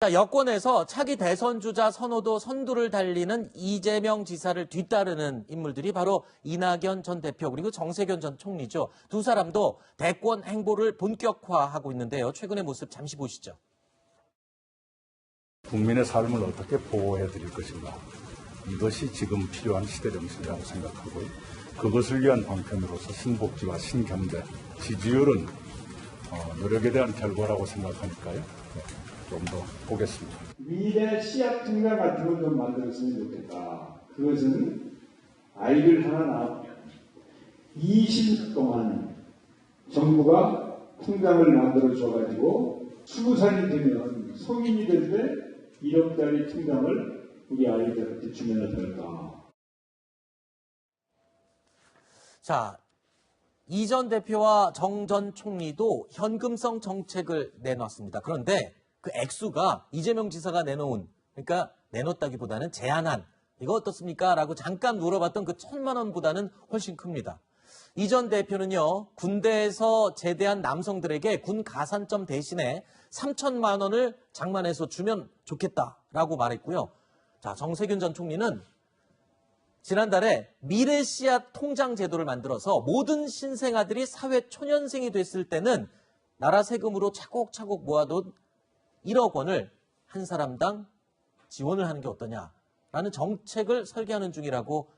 자, 여권에서 차기 대선 주자 선호도 선두를 달리는 이재명 지사를 뒤따르는 인물들이 바로 이낙연 전 대표 그리고 정세균 전 총리죠. 두 사람도 대권 행보를 본격화하고 있는데요. 최근의 모습 잠시 보시죠. 국민의 삶을 어떻게 보호해 드릴 것인가. 이것이 지금 필요한 시대 정신이라고 생각하고요. 그것을 위한 방편으로서 신복지와 신경제, 지지율은 노력에 대한 결과라고 생각하니까요. 좀 더 보겠습니다. 미래 씨앗 통장 같은 걸 좀 만들었으면 좋겠다. 그것은 아이들 하나 낳으면 20년 동안 정부가 통장을 만들어 줘가지고 20살이 되면 성인이 될 때 1억짜리 통장을 우리 아이들한테 주면 어떨까. 자, 이 전 대표와 정 전 총리도 현금성 정책을 내놨습니다. 그런데 그 액수가 이재명 지사가 내놓은, 그러니까 내놓았다기보다는 제안한, 이거 어떻습니까? 라고 잠깐 물어봤던 그 1,000만 원보다는 훨씬 큽니다. 이 전 대표는요, 군대에서 제대한 남성들에게 군 가산점 대신에 3,000만 원을 장만해서 주면 좋겠다라고 말했고요. 자, 정세균 전 총리는 지난달에 미래 씨앗 통장 제도를 만들어서 모든 신생아들이 사회 초년생이 됐을 때는 나라 세금으로 차곡차곡 모아둔 1억 원을 한 사람당 지원을 하는 게 어떠냐라는 정책을 설계하는 중이라고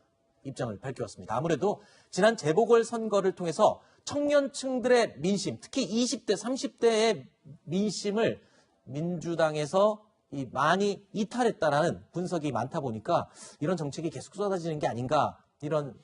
입장을 밝혔습니다. 아무래도 지난 재보궐선거를 통해서 청년층들의 민심, 특히 20대, 30대의 민심을 민주당에서 많이 이탈했다라는 분석이 많다 보니까 이런 정책이 계속 쏟아지는 게 아닌가 이런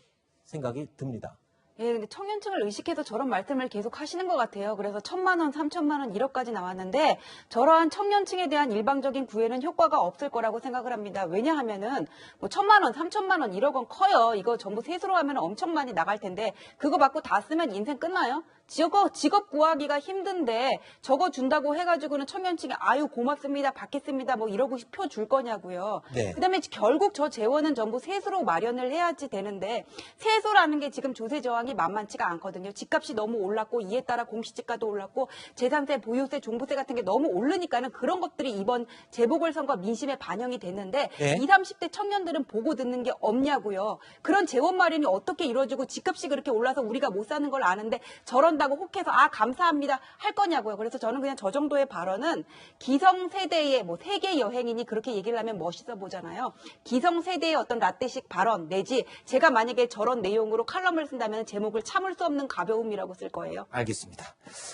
생각이 듭니다. 예, 근데 청년층을 의식해서 저런 말씀을 계속 하시는 것 같아요. 그래서 1,000만 원, 3,000만 원, 1억까지 나왔는데 저러한 청년층에 대한 일방적인 구애는 효과가 없을 거라고 생각을 합니다. 왜냐하면은 뭐 1,000만 원, 3,000만 원, 1억 원 커요. 이거 전부 세수로 하면 엄청 많이 나갈 텐데 그거 받고 다 쓰면 인생 끝나요? 직업 구하기가 힘든데 저거 준다고 해가지고는 청년층이 아유 고맙습니다, 받겠습니다 뭐 이러고 표 줄 거냐고요. 네. 그다음에 결국 저 재원은 전부 세수로 마련을 해야지 되는데 세수라는 게 지금 조세 저항이 만만치가 않거든요. 집값이 너무 올랐고 이에 따라 공시지가도 올랐고 재산세, 보유세, 종부세 같은 게 너무 오르니까는 그런 것들이 이번 재보궐선거 민심에 반영이 됐는데 네. 20, 30대 청년들은 보고 듣는 게 없냐고요. 그런 재원 마련이 어떻게 이루어지고 집값이 그렇게 올라서 우리가 못 사는 걸 아는데 저런다고 혹해서 아 감사합니다 할 거냐고요. 그래서 저는 그냥 저 정도의 발언은 기성세대의 뭐 세계 여행이니 그렇게 얘기를 하면 멋있어 보잖아요. 기성세대의 어떤 라떼식 발언 내지 제가 만약에 저런 내용으로 칼럼을 쓴다면 제목을 참을 수 없는 가벼움이라고 쓸 거예요. 알겠습니다.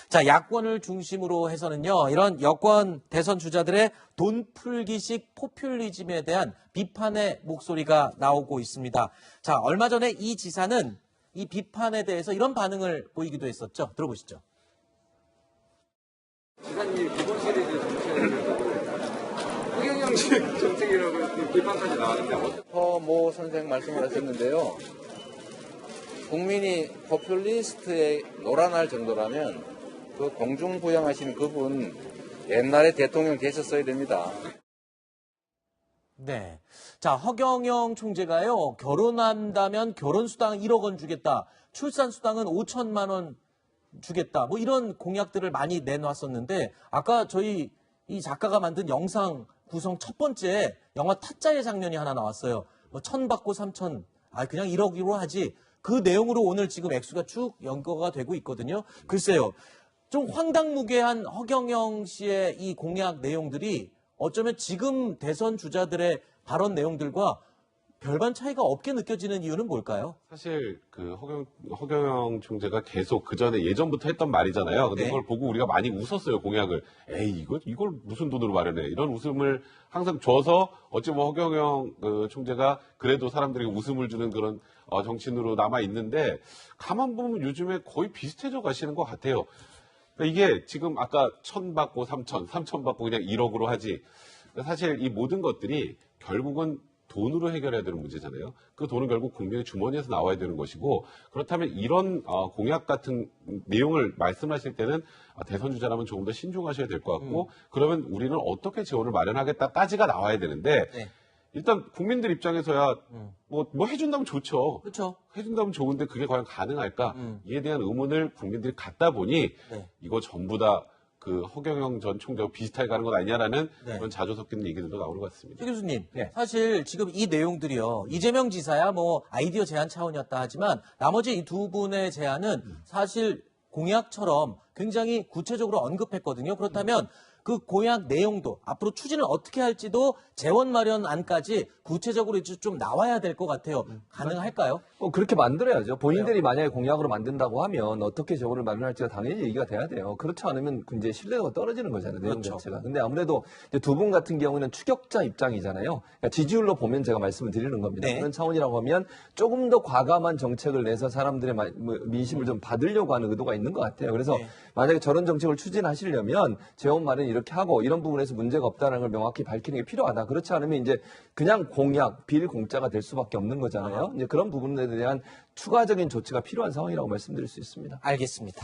자, 야권을 중심으로 해서는요, 이런 여권 대선 주자들의 돈 풀기식 포퓰리즘에 대한 비판의 목소리가 나오고 있습니다. 자, 얼마 전에 이 지사는 이 비판에 대해서 이런 반응을 보이기도 했었죠. 들어보시죠. 지사님 기본 시리즈 정책을 허경영식 정책이라고 비판까지 나왔는데 모 선생 말씀을 하셨는데요. 국민이 포퓰리스트에 놀아날 정도라면 그 공중부양하시는 그분 옛날에 대통령 되셨어야 됩니다. 네. 자, 허경영 총재가요, 결혼한다면 결혼수당 1억 원 주겠다. 출산수당은 5천만 원 주겠다. 뭐 이런 공약들을 많이 내놨었는데, 아까 저희 이 작가가 만든 영상 구성 첫 번째 영화 타짜의 장면이 하나 나왔어요. 뭐 1,000 받고 3,000, 그냥 1억으로 하지. 그 내용으로 오늘 지금 액수가 쭉 연거가 되고 있거든요. 글쎄요. 좀 황당무계한 허경영 씨의 이 공약 내용들이 어쩌면 지금 대선 주자들의 발언 내용들과 별반 차이가 없게 느껴지는 이유는 뭘까요? 사실 그 허경영 총재가 계속 그 전에 예전부터 했던 말이잖아요. 근데 네. 그걸 보고 우리가 많이 웃었어요, 공약을. 에이, 이걸 무슨 돈으로 마련해? 이런 웃음을 항상 줘서 어찌 보면 허경영 총재가 그래도 사람들에게 웃음을 주는 그런 정치인으로 남아 있는데 가만 보면 요즘에 거의 비슷해져 가시는 것 같아요. 그러니까 이게 지금 아까 1,000 받고 3,000, 3,000 받고 그냥 1억으로 하지. 그러니까 사실 이 모든 것들이 결국은 돈으로 해결해야 되는 문제잖아요. 그 돈은 결국 국민의 주머니에서 나와야 되는 것이고 그렇다면 이런 공약 같은 내용을 말씀하실 때는 대선 주자라면 조금 더 신중하셔야 될 것 같고 그러면 우리는 어떻게 재원을 마련하겠다까지가 나와야 되는데 네. 일단 국민들 입장에서야 뭐 해준다면 좋죠. 그렇죠. 해준다면 좋은데 그게 과연 가능할까? 이에 대한 의문을 국민들이 갖다 보니 네. 이거 전부 다 그 허경영 전 총장 비슷하게 가는 건 아니냐라는 네. 그런 자주 섞이는 얘기들도 나오는 것 같습니다. 최 교수님, 네. 사실 지금 이 내용들이요. 이재명 지사야 뭐 아이디어 제안 차원이었다 하지만 나머지 이 두 분의 제안은 사실 공약처럼 굉장히 구체적으로 언급했거든요. 그렇다면 그 공약 내용도 앞으로 추진을 어떻게 할지도 재원 마련 안까지 구체적으로 이제 좀 나와야 될 것 같아요. 가능할까요? 그렇게 만들어야죠. 본인들이 만약에 공약으로 만든다고 하면 어떻게 저거를 마련할지가 당연히 얘기가 돼야 돼요. 그렇지 않으면 이제 신뢰도가 떨어지는 거잖아요. 내용 그렇죠. 자체가. 근데 아무래도 두 분 같은 경우는 추격자 입장이잖아요. 그러니까 지지율로 보면 제가 말씀을 드리는 겁니다. 네. 그런 차원이라고 하면 조금 더 과감한 정책을 내서 사람들의 민심을 좀 받으려고 하는 의도가 있는 것 같아요. 그래서 네. 만약에 저런 정책을 추진하시려면 재원 마련 이렇게 하고 이런 부분에서 문제가 없다는 걸 명확히 밝히는 게 필요하다. 그렇지 않으면 이제 그냥 공약, 빌공짜가 될 수밖에 없는 거잖아요. 이제 그런 부분에 대한 추가적인 조치가 필요한 상황이라고 말씀드릴 수 있습니다. 알겠습니다.